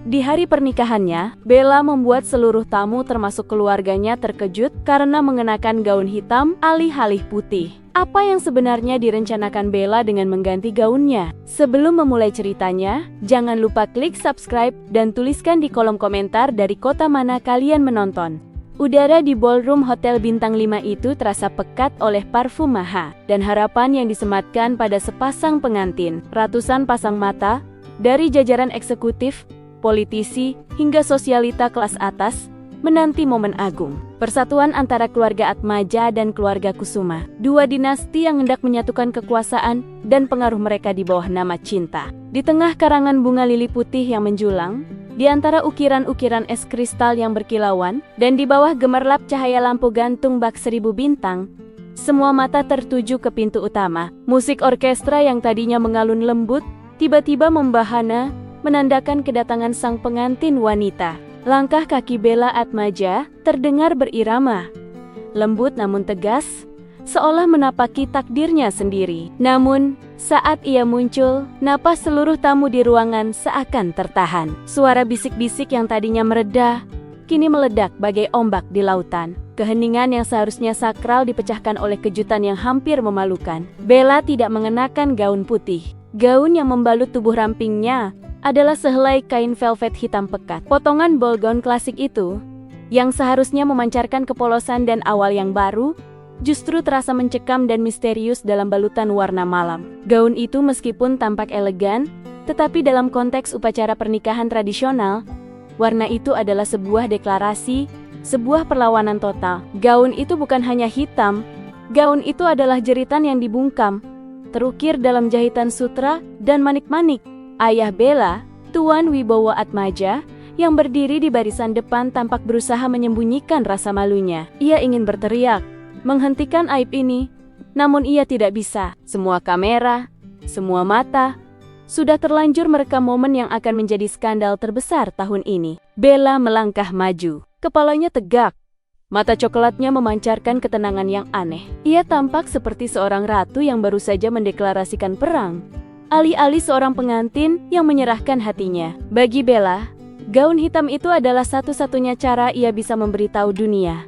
Di hari pernikahannya, Bella membuat seluruh tamu termasuk keluarganya terkejut karena mengenakan gaun hitam alih-alih putih. Apa yang sebenarnya direncanakan Bella dengan mengganti gaunnya? Sebelum memulai ceritanya, jangan lupa klik subscribe dan tuliskan di kolom komentar dari kota mana kalian menonton. Udara di ballroom Hotel Bintang 5 itu terasa pekat oleh parfum Maha dan harapan yang disematkan pada sepasang pengantin. Ratusan pasang mata, dari jajaran eksekutif, politisi, hingga sosialita kelas atas, menanti momen agung. Persatuan antara keluarga Atmaja dan keluarga Kusuma. Dua dinasti yang hendak menyatukan kekuasaan dan pengaruh mereka di bawah nama cinta. Di tengah karangan bunga lili putih yang menjulang, di antara ukiran-ukiran es kristal yang berkilauan, dan di bawah gemerlap cahaya lampu gantung bak 1000 bintang, semua mata tertuju ke pintu utama. Musik orkestra yang tadinya mengalun lembut, tiba-tiba membahana, menandakan kedatangan sang pengantin wanita. Langkah kaki Bella Atmaja terdengar berirama, lembut namun tegas, seolah menapaki takdirnya sendiri. Namun, saat ia muncul, napas seluruh tamu di ruangan seakan tertahan. Suara bisik-bisik yang tadinya mereda, kini meledak bagai ombak di lautan. Keheningan yang seharusnya sakral dipecahkan oleh kejutan yang hampir memalukan. Bella tidak mengenakan gaun putih. Gaun yang membalut tubuh rampingnya adalah sehelai kain velvet hitam pekat. Potongan ball gown klasik itu, yang seharusnya memancarkan kepolosan dan awal yang baru, justru terasa mencekam dan misterius dalam balutan warna malam. Gaun itu meskipun tampak elegan, tetapi dalam konteks upacara pernikahan tradisional, warna itu adalah sebuah deklarasi, sebuah perlawanan total. Gaun itu bukan hanya hitam, gaun itu adalah jeritan yang dibungkam, terukir dalam jahitan sutra dan manik-manik. Ayah Bella, Tuan Wibowo Atmaja, yang berdiri di barisan depan tampak berusaha menyembunyikan rasa malunya. Ia ingin berteriak, menghentikan aib ini, namun ia tidak bisa. Semua kamera, semua mata, sudah terlanjur merekam momen yang akan menjadi skandal terbesar tahun ini. Bella melangkah maju, kepalanya tegak, mata coklatnya memancarkan ketenangan yang aneh. Ia tampak seperti seorang ratu yang baru saja mendeklarasikan perang, alih-alih seorang pengantin yang menyerahkan hatinya. Bagi Bella, gaun hitam itu adalah satu-satunya cara ia bisa memberitahu dunia.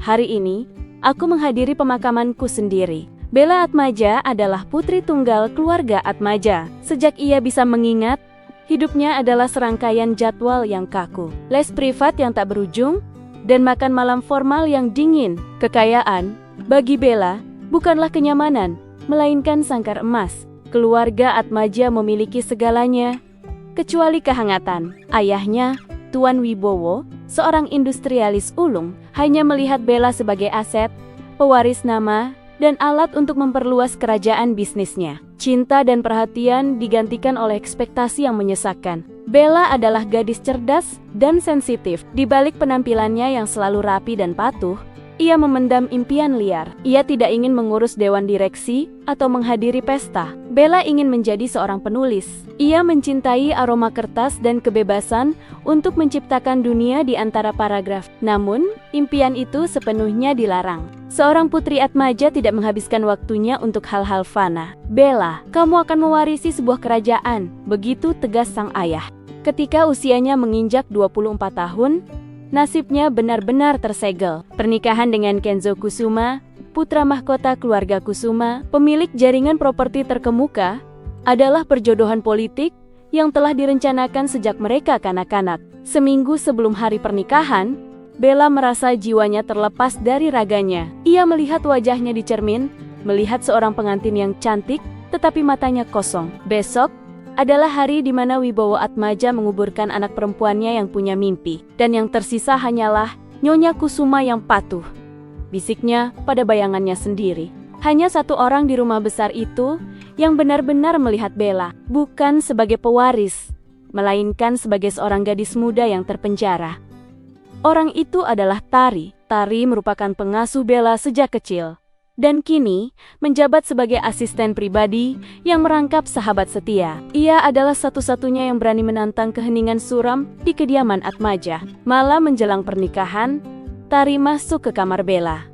Hari ini, aku menghadiri pemakamanku sendiri. Bella Atmaja adalah putri tunggal keluarga Atmaja. Sejak ia bisa mengingat, hidupnya adalah serangkaian jadwal yang kaku, les privat yang tak berujung, dan makan malam formal yang dingin. Kekayaan, bagi Bella, bukanlah kenyamanan, melainkan sangkar emas. Keluarga Atmaja memiliki segalanya, kecuali kehangatan. Ayahnya, Tuan Wibowo, seorang industrialis ulung, hanya melihat Bella sebagai aset, pewaris nama, dan alat untuk memperluas kerajaan bisnisnya. Cinta dan perhatian digantikan oleh ekspektasi yang menyesakkan. Bella adalah gadis cerdas dan sensitif. Di balik penampilannya yang selalu rapi dan patuh, ia memendam impian liar. Ia tidak ingin mengurus dewan direksi atau menghadiri pesta. Bella ingin menjadi seorang penulis. Ia mencintai aroma kertas dan kebebasan untuk menciptakan dunia di antara paragraf. Namun, impian itu sepenuhnya dilarang. Seorang putri Atmaja tidak menghabiskan waktunya untuk hal-hal fana. Bella, kamu akan mewarisi sebuah kerajaan, begitu tegas sang ayah. Ketika usianya menginjak 24 tahun, nasibnya benar-benar tersegel. Pernikahan dengan Kenzo Kusuma, putra mahkota keluarga Kusuma, pemilik jaringan properti terkemuka, adalah perjodohan politik yang telah direncanakan sejak mereka kanak-kanak. Seminggu sebelum hari pernikahan, Bella merasa jiwanya terlepas dari raganya. Ia melihat wajahnya di cermin, melihat seorang pengantin yang cantik, tetapi matanya kosong. Besok adalah hari di mana Wibowo Atmaja menguburkan anak perempuannya yang punya mimpi, dan yang tersisa hanyalah Nyonya Kusuma yang patuh. Bisiknya pada bayangannya sendiri. Hanya satu orang di rumah besar itu yang benar-benar melihat Bella, bukan sebagai pewaris, melainkan sebagai seorang gadis muda yang terpenjara. Orang itu adalah Tari. Tari merupakan pengasuh Bella sejak kecil, dan kini menjabat sebagai asisten pribadi yang merangkap sahabat setia. Ia adalah satu-satunya yang berani menantang keheningan suram di kediaman Atmaja. Malam menjelang pernikahan, Tari masuk ke kamar Bella.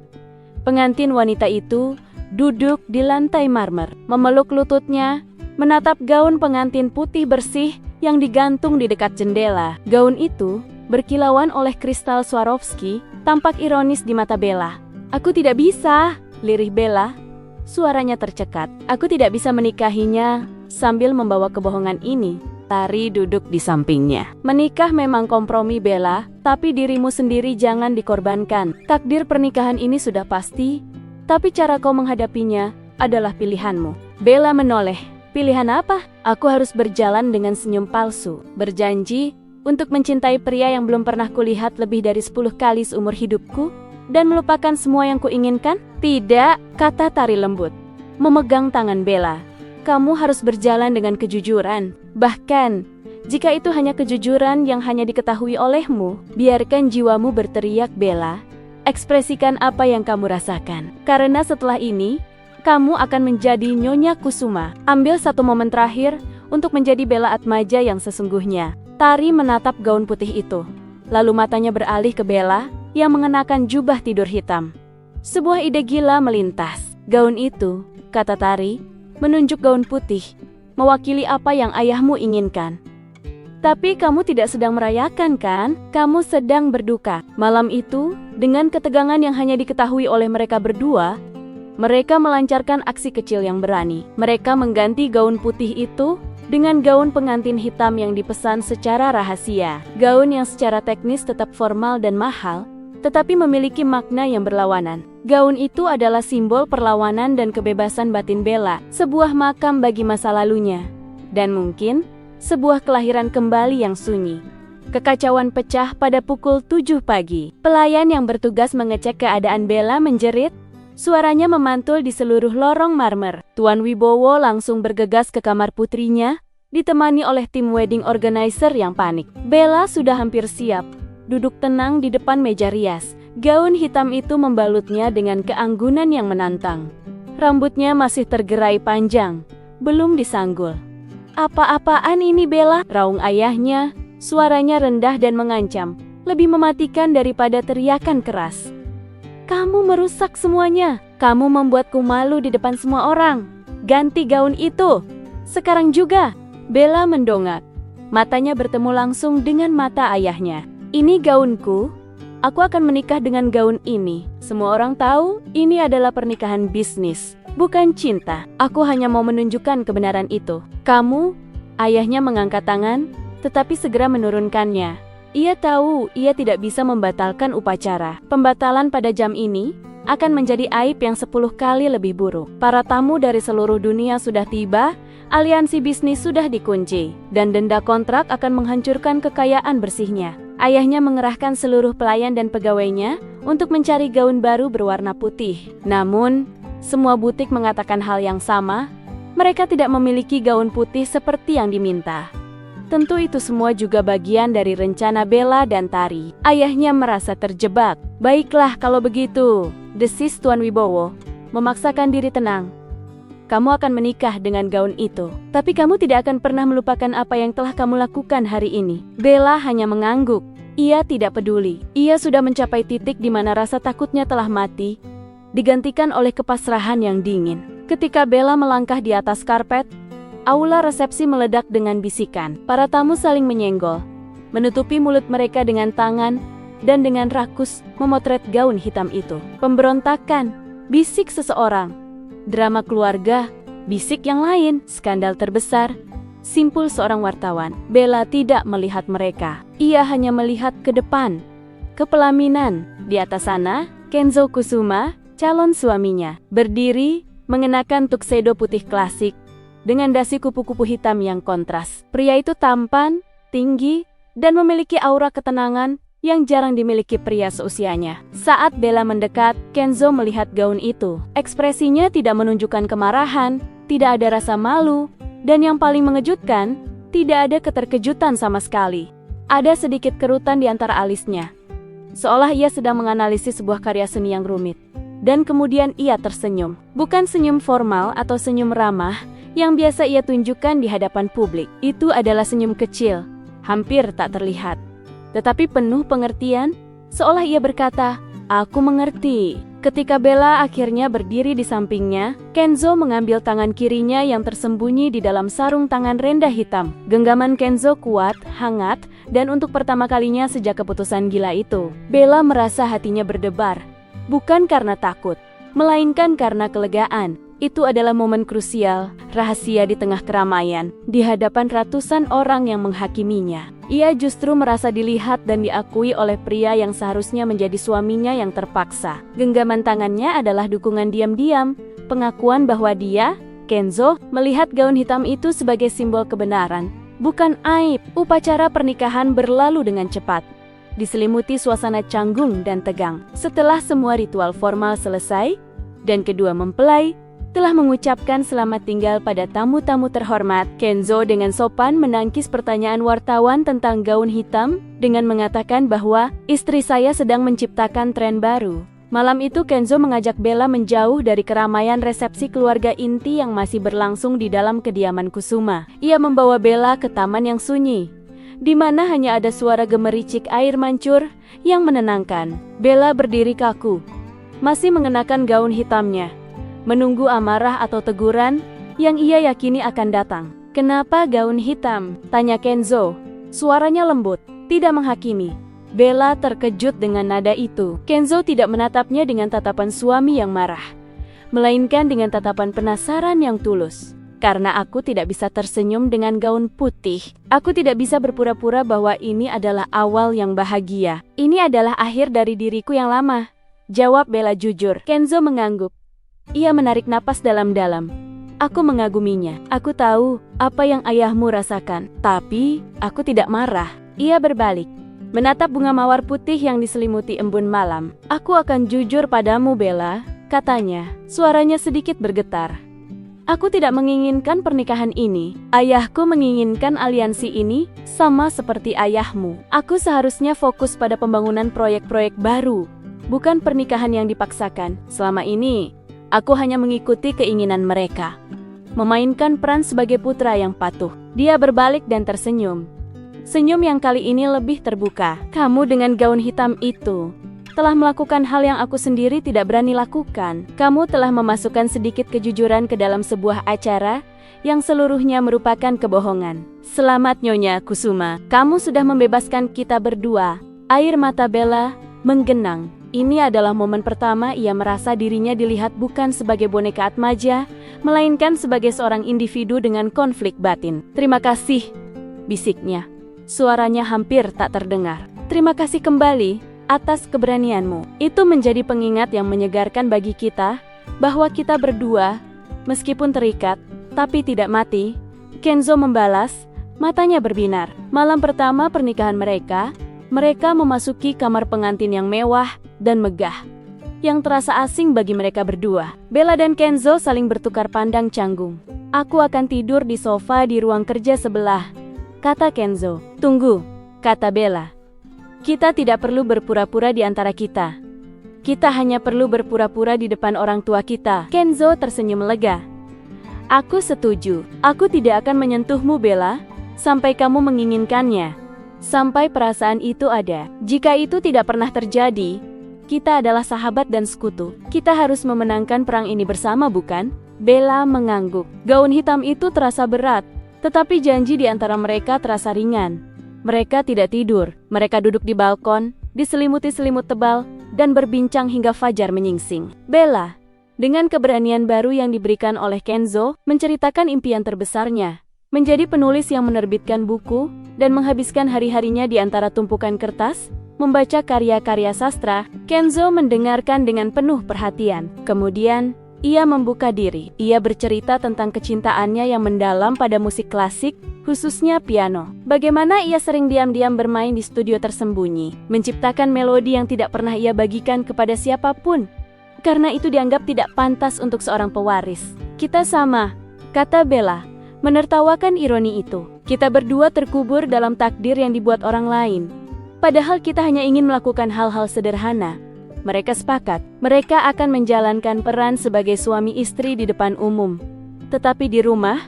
Pengantin wanita itu duduk di lantai marmer, memeluk lututnya, menatap gaun pengantin putih bersih yang digantung di dekat jendela. Gaun itu, berkilauan oleh kristal Swarovski, tampak ironis di mata Bella. "Aku tidak bisa," lirih Bella. Suaranya tercekat. "Aku tidak bisa menikahinya." Sambil membawa kebohongan ini, Tari duduk di sampingnya. "Menikah memang kompromi, Bella, tapi dirimu sendiri jangan dikorbankan. Takdir pernikahan ini sudah pasti, tapi cara kau menghadapinya adalah pilihanmu." Bella menoleh. "Pilihan apa?" "Aku harus berjalan dengan senyum palsu, berjanji untuk mencintai pria yang belum pernah kulihat lebih dari 10 kali seumur hidupku, dan melupakan semua yang kuinginkan." "Tidak," kata Tari lembut, memegang tangan Bella. "Kamu harus berjalan dengan kejujuran. Bahkan, jika itu hanya kejujuran yang hanya diketahui olehmu, biarkan jiwamu berteriak, Bella. Ekspresikan apa yang kamu rasakan. Karena setelah ini, kamu akan menjadi Nyonya Kusuma." Ambil satu momen terakhir untuk menjadi Bella Atmaja yang sesungguhnya. Tari menatap gaun putih itu. Lalu matanya beralih ke Bella yang mengenakan jubah tidur hitam. Sebuah ide gila melintas. "Gaun itu," kata Tari, menunjuk gaun putih, "mewakili apa yang ayahmu inginkan. Tapi kamu tidak sedang merayakan, kan? Kamu sedang berduka." Malam itu, dengan ketegangan yang hanya diketahui oleh mereka berdua, mereka melancarkan aksi kecil yang berani. Mereka mengganti gaun putih itu dengan gaun pengantin hitam yang dipesan secara rahasia. Gaun yang secara teknis tetap formal dan mahal, tetapi memiliki makna yang berlawanan. Gaun itu adalah simbol perlawanan dan kebebasan batin Bella, sebuah makam bagi masa lalunya, dan mungkin sebuah kelahiran kembali yang sunyi. Kekacauan pecah pada pukul 7 pagi. Pelayan yang bertugas mengecek keadaan Bella menjerit. Suaranya memantul di seluruh lorong marmer. Tuan Wibowo langsung bergegas ke kamar putrinya, ditemani oleh tim wedding organizer yang panik. Bella sudah hampir siap, duduk tenang di depan meja rias. Gaun hitam itu membalutnya dengan keanggunan yang menantang. Rambutnya masih tergerai panjang, belum disanggul. "Apa-apaan ini, Bella?" raung ayahnya. Suaranya rendah dan mengancam, lebih mematikan daripada teriakan keras. "Kamu merusak semuanya. Kamu membuatku malu di depan semua orang. Ganti gaun itu sekarang juga." Bella mendongak. Matanya bertemu langsung dengan mata ayahnya. "Ini gaunku. Aku akan menikah dengan gaun ini. Semua orang tahu ini adalah pernikahan bisnis, bukan cinta. Aku hanya mau menunjukkan kebenaran itu." "Kamu?" Ayahnya mengangkat tangan, tetapi segera menurunkannya. Ia tahu ia tidak bisa membatalkan upacara. Pembatalan pada jam ini akan menjadi aib yang 10 kali lebih buruk. Para tamu dari seluruh dunia sudah tiba, aliansi bisnis sudah dikunci, dan denda kontrak akan menghancurkan kekayaan bersihnya. Ayahnya mengerahkan seluruh pelayan dan pegawainya untuk mencari gaun baru berwarna putih. Namun, semua butik mengatakan hal yang sama. Mereka tidak memiliki gaun putih seperti yang diminta. Tentu itu semua juga bagian dari rencana Bella dan Tari. Ayahnya merasa terjebak. "Baiklah kalau begitu," desis Tuan Wibowo, memaksakan diri tenang. "Kamu akan menikah dengan gaun itu. Tapi kamu tidak akan pernah melupakan apa yang telah kamu lakukan hari ini." Bella hanya mengangguk. Ia tidak peduli. Ia sudah mencapai titik di mana rasa takutnya telah mati, digantikan oleh kepasrahan yang dingin. Ketika Bella melangkah di atas karpet, aula resepsi meledak dengan bisikan. Para tamu saling menyenggol, menutupi mulut mereka dengan tangan, dan dengan rakus memotret gaun hitam itu. "Pemberontakan," bisik seseorang. "Drama keluarga," bisik yang lain. "Skandal terbesar," simpul seorang wartawan. Bella tidak melihat mereka. Ia hanya melihat ke depan, ke pelaminan. Di atas sana, Kenzo Kusuma, calon suaminya, berdiri mengenakan tuxedo putih klasik dengan dasi kupu-kupu hitam yang kontras. Pria itu tampan, tinggi, dan memiliki aura ketenangan yang jarang dimiliki pria seusianya. Saat Bella mendekat, Kenzo melihat gaun itu. Ekspresinya tidak menunjukkan kemarahan, tidak ada rasa malu, dan yang paling mengejutkan, tidak ada keterkejutan sama sekali. Ada sedikit kerutan di antara alisnya, seolah ia sedang menganalisis sebuah karya seni yang rumit. Dan kemudian ia tersenyum. Bukan senyum formal atau senyum ramah yang biasa ia tunjukkan di hadapan publik. Itu adalah senyum kecil, hampir tak terlihat, tetapi penuh pengertian, seolah ia berkata, "Aku mengerti." Ketika Bella akhirnya berdiri di sampingnya, Kenzo mengambil tangan kirinya yang tersembunyi di dalam sarung tangan rendah hitam. Genggaman Kenzo kuat, hangat, dan untuk pertama kalinya sejak keputusan gila itu, Bella merasa hatinya berdebar. Bukan karena takut, melainkan karena kelegaan. Itu adalah momen krusial, rahasia di tengah keramaian, di hadapan ratusan orang yang menghakiminya. Ia justru merasa dilihat dan diakui oleh pria yang seharusnya menjadi suaminya yang terpaksa. Genggaman tangannya adalah dukungan diam-diam, pengakuan bahwa dia, Kenzo, melihat gaun hitam itu sebagai simbol kebenaran, bukan aib. Upacara pernikahan berlalu dengan cepat, diselimuti suasana canggung dan tegang. Setelah semua ritual formal selesai, dan kedua mempelai telah mengucapkan selamat tinggal pada tamu-tamu terhormat, Kenzo dengan sopan menangkis pertanyaan wartawan tentang gaun hitam dengan mengatakan bahwa istri saya sedang menciptakan tren baru. Malam itu Kenzo mengajak Bella menjauh dari keramaian resepsi keluarga inti yang masih berlangsung di dalam kediaman Kusuma. Ia membawa Bella ke taman yang sunyi, di mana hanya ada suara gemericik air mancur yang menenangkan. Bella berdiri kaku, masih mengenakan gaun hitamnya, menunggu amarah atau teguran yang ia yakini akan datang. "Kenapa gaun hitam?" tanya Kenzo. Suaranya lembut, tidak menghakimi. Bella terkejut dengan nada itu. Kenzo tidak menatapnya dengan tatapan suami yang marah, melainkan dengan tatapan penasaran yang tulus. "Karena aku tidak bisa tersenyum dengan gaun putih. Aku tidak bisa berpura-pura bahwa ini adalah awal yang bahagia. Ini adalah akhir dari diriku yang lama," jawab Bella jujur. Kenzo mengangguk. Ia menarik napas dalam-dalam. "Aku mengaguminya. Aku tahu apa yang ayahmu rasakan. Tapi, aku tidak marah." Ia berbalik, menatap bunga mawar putih yang diselimuti embun malam. "Aku akan jujur padamu, Bella," katanya. Suaranya sedikit bergetar. "Aku tidak menginginkan pernikahan ini. Ayahku menginginkan aliansi ini, sama seperti ayahmu. Aku seharusnya fokus pada pembangunan proyek-proyek baru, bukan pernikahan yang dipaksakan. Selama ini, aku hanya mengikuti keinginan mereka, memainkan peran sebagai putra yang patuh." Dia berbalik dan tersenyum. Senyum yang kali ini lebih terbuka. "Kamu dengan gaun hitam itu telah melakukan hal yang aku sendiri tidak berani lakukan. Kamu telah memasukkan sedikit kejujuran ke dalam sebuah acara yang seluruhnya merupakan kebohongan. Selamat Nyonya Kusuma, kamu sudah membebaskan kita berdua." Air mata Bella menggenang. Ini adalah momen pertama ia merasa dirinya dilihat bukan sebagai boneka atmaja, melainkan sebagai seorang individu dengan konflik batin. "Terima kasih," bisiknya. Suaranya hampir tak terdengar. "Terima kasih kembali atas keberanianmu. Itu menjadi pengingat yang menyegarkan bagi kita, bahwa kita berdua, meskipun terikat, tapi tidak mati," Kenzo membalas, matanya berbinar. Malam pertama pernikahan mereka memasuki kamar pengantin yang mewah dan megah, yang terasa asing bagi mereka berdua. Bella dan Kenzo saling bertukar pandang canggung. "Aku akan tidur di sofa di ruang kerja sebelah," kata Kenzo. "Tunggu," kata Bella. "Kita tidak perlu berpura-pura di antara kita. Kita hanya perlu berpura-pura di depan orang tua kita." Kenzo tersenyum lega. "Aku setuju. Aku tidak akan menyentuhmu, Bella, sampai kamu menginginkannya. Sampai perasaan itu ada. Jika itu tidak pernah terjadi, kita adalah sahabat dan sekutu. Kita harus memenangkan perang ini bersama, bukan?" Bella mengangguk. Gaun hitam itu terasa berat, tetapi janji di antara mereka terasa ringan. Mereka tidak tidur. Mereka duduk di balkon, diselimuti selimut tebal, dan berbincang hingga fajar menyingsing. Bella, dengan keberanian baru yang diberikan oleh Kenzo, menceritakan impian terbesarnya, menjadi penulis yang menerbitkan buku, dan menghabiskan hari-harinya di antara tumpukan kertas, membaca karya-karya sastra. Kenzo mendengarkan dengan penuh perhatian. Kemudian, ia membuka diri. Ia bercerita tentang kecintaannya yang mendalam pada musik klasik, khususnya piano. Bagaimana ia sering diam-diam bermain di studio tersembunyi, menciptakan melodi yang tidak pernah ia bagikan kepada siapapun, karena itu dianggap tidak pantas untuk seorang pewaris. "Kita sama," kata Bella, menertawakan ironi itu. "Kita berdua terkubur dalam takdir yang dibuat orang lain. Padahal kita hanya ingin melakukan hal-hal sederhana." Mereka sepakat, mereka akan menjalankan peran sebagai suami istri di depan umum. Tetapi di rumah,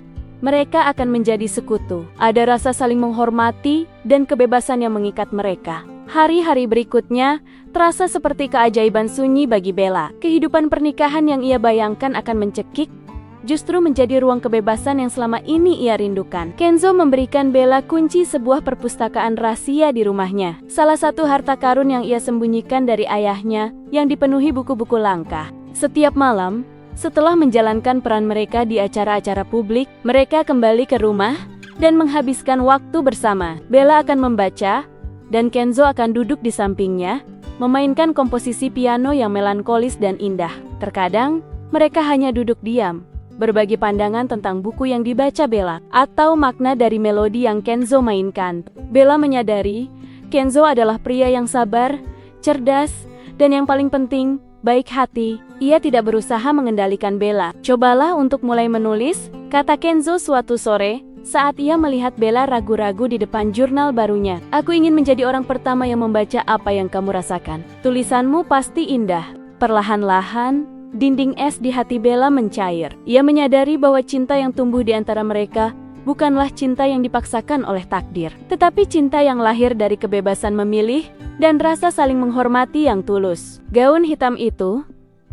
mereka akan menjadi sekutu. Ada rasa saling menghormati dan kebebasan yang mengikat mereka. Hari-hari berikutnya terasa seperti keajaiban sunyi bagi Bella. Kehidupan pernikahan yang ia bayangkan akan mencekik, justru menjadi ruang kebebasan yang selama ini ia rindukan. Kenzo memberikan Bella kunci sebuah perpustakaan rahasia di rumahnya. Salah satu harta karun yang ia sembunyikan dari ayahnya yang dipenuhi buku-buku langka. Setiap malam, setelah menjalankan peran mereka di acara-acara publik, mereka kembali ke rumah dan menghabiskan waktu bersama. Bella akan membaca, dan Kenzo akan duduk di sampingnya, memainkan komposisi piano yang melankolis dan indah. Terkadang, mereka hanya duduk diam, berbagi pandangan tentang buku yang dibaca Bella, atau makna dari melodi yang Kenzo mainkan. Bella menyadari, Kenzo adalah pria yang sabar, cerdas, dan yang paling penting, baik hati. Ia tidak berusaha mengendalikan Bella. "Cobalah untuk mulai menulis," kata Kenzo suatu sore, saat ia melihat Bella ragu-ragu di depan jurnal barunya. "Aku ingin menjadi orang pertama yang membaca apa yang kamu rasakan. Tulisanmu pasti indah." Perlahan-lahan, dinding es di hati Bella mencair. Ia menyadari bahwa cinta yang tumbuh di antara mereka bukanlah cinta yang dipaksakan oleh takdir, tetapi cinta yang lahir dari kebebasan memilih dan rasa saling menghormati yang tulus. Gaun hitam itu,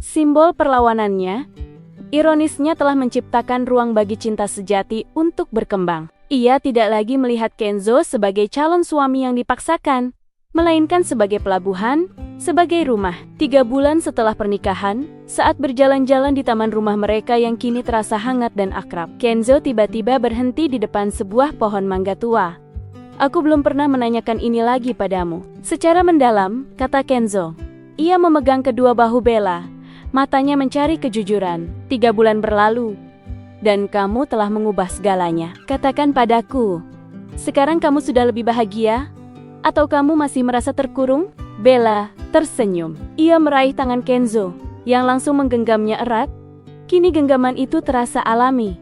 simbol perlawanannya, ironisnya telah menciptakan ruang bagi cinta sejati untuk berkembang. Ia tidak lagi melihat Kenzo sebagai calon suami yang dipaksakan, melainkan sebagai pelabuhan, sebagai rumah. 3 bulan setelah pernikahan, saat berjalan-jalan di taman rumah mereka yang kini terasa hangat dan akrab, Kenzo tiba-tiba berhenti di depan sebuah pohon mangga tua. "Aku belum pernah menanyakan ini lagi padamu." Secara mendalam, kata Kenzo. Ia memegang kedua bahu Bella. Matanya mencari kejujuran. 3 bulan berlalu, dan kamu telah mengubah segalanya. Katakan padaku, sekarang kamu sudah lebih bahagia? Atau kamu masih merasa terkurung? Bella tersenyum. Ia meraih tangan Kenzo, yang langsung menggenggamnya erat. Kini genggaman itu terasa alami.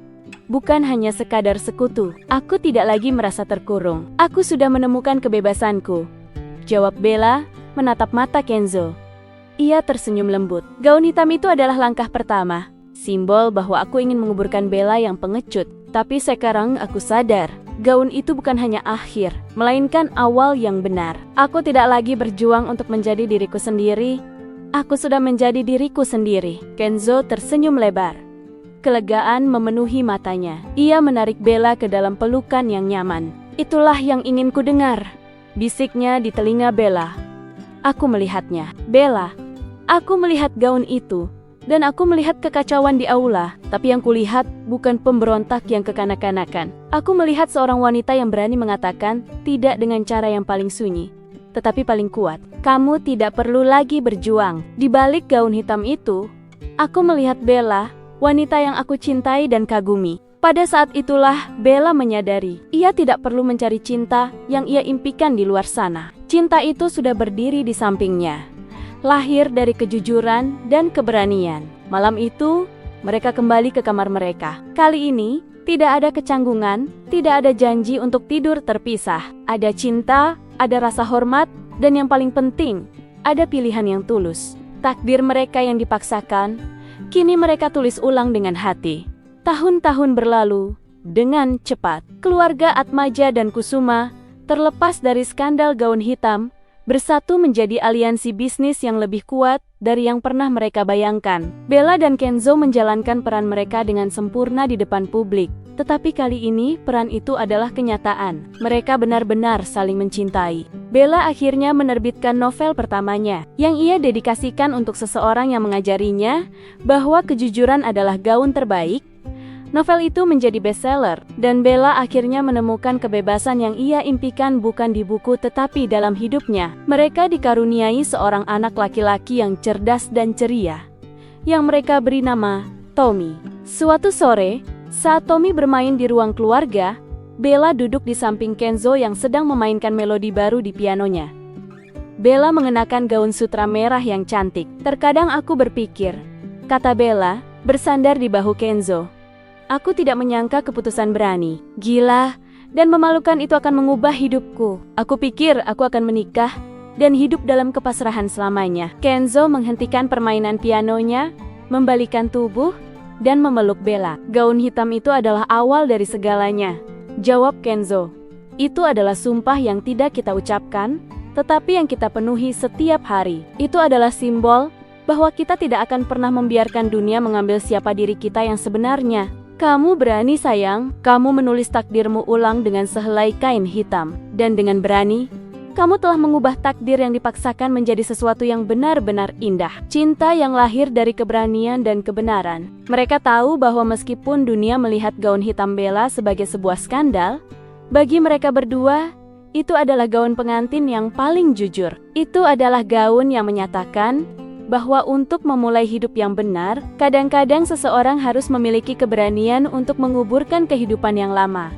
Bukan hanya sekadar sekutu. "Aku tidak lagi merasa terkurung. Aku sudah menemukan kebebasanku," jawab Bella, menatap mata Kenzo. Ia tersenyum lembut. "Gaun hitam itu adalah langkah pertama, simbol bahwa aku ingin menguburkan Bella yang pengecut. Tapi sekarang aku sadar, gaun itu bukan hanya akhir, melainkan awal yang benar. Aku tidak lagi berjuang untuk menjadi diriku sendiri. Aku sudah menjadi diriku sendiri." Kenzo tersenyum lebar. Kelegaan memenuhi matanya. Ia menarik Bella ke dalam pelukan yang nyaman. "Itulah yang ingin ku dengar," bisiknya di telinga Bella. "Aku melihatnya, Bella. Aku melihat gaun itu, dan aku melihat kekacauan di aula. Tapi yang kulihat bukan pemberontak yang kekanak-kanakan. Aku melihat seorang wanita yang berani mengatakan tidak dengan cara yang paling sunyi, tetapi paling kuat. Kamu tidak perlu lagi berjuang." Di balik gaun hitam itu, aku melihat Bella, wanita yang aku cintai dan kagumi. Pada saat itulah Bella menyadari, ia tidak perlu mencari cinta yang ia impikan di luar sana. Cinta itu sudah berdiri di sampingnya, lahir dari kejujuran dan keberanian. Malam itu, mereka kembali ke kamar mereka. Kali ini, tidak ada kecanggungan, tidak ada janji untuk tidur terpisah. Ada cinta, ada rasa hormat, dan yang paling penting, ada pilihan yang tulus. Takdir mereka yang dipaksakan, kini mereka tulis ulang dengan hati. Tahun-tahun berlalu dengan cepat. Keluarga Atmaja dan Kusuma terlepas dari skandal gaun hitam, bersatu menjadi aliansi bisnis yang lebih kuat dari yang pernah mereka bayangkan. Bella dan Kenzo menjalankan peran mereka dengan sempurna di depan publik. Tetapi kali ini peran itu adalah kenyataan. Mereka benar-benar saling mencintai. Bella akhirnya menerbitkan novel pertamanya, yang ia dedikasikan untuk seseorang yang mengajarinya bahwa kejujuran adalah gaun terbaik. Novel itu menjadi bestseller, dan Bella akhirnya menemukan kebebasan yang ia impikan bukan di buku tetapi dalam hidupnya. Mereka dikaruniai seorang anak laki-laki yang cerdas dan ceria, yang mereka beri nama Tommy. Suatu sore, saat Tommy bermain di ruang keluarga, Bella duduk di samping Kenzo yang sedang memainkan melodi baru di pianonya. Bella mengenakan gaun sutra merah yang cantik. "Terkadang aku berpikir," kata Bella, bersandar di bahu Kenzo. "Aku tidak menyangka keputusan berani, gila, dan memalukan itu akan mengubah hidupku. Aku pikir aku akan menikah dan hidup dalam kepasrahan selamanya." Kenzo menghentikan permainan pianonya, membalikan tubuh, dan memeluk Bella. Gaun hitam itu adalah awal dari segalanya, jawab Kenzo. Itu adalah sumpah yang tidak kita ucapkan, tetapi yang kita penuhi setiap hari. Itu adalah simbol bahwa kita tidak akan pernah membiarkan dunia mengambil siapa diri kita yang sebenarnya. Kamu berani sayang, kamu menulis takdirmu ulang dengan sehelai kain hitam. Dan dengan berani, kamu telah mengubah takdir yang dipaksakan menjadi sesuatu yang benar-benar indah. Cinta yang lahir dari keberanian dan kebenaran. Mereka tahu bahwa meskipun dunia melihat gaun hitam Bella sebagai sebuah skandal, bagi mereka berdua, itu adalah gaun pengantin yang paling jujur. Itu adalah gaun yang menyatakan bahwa untuk memulai hidup yang benar, kadang-kadang seseorang harus memiliki keberanian untuk menguburkan kehidupan yang lama.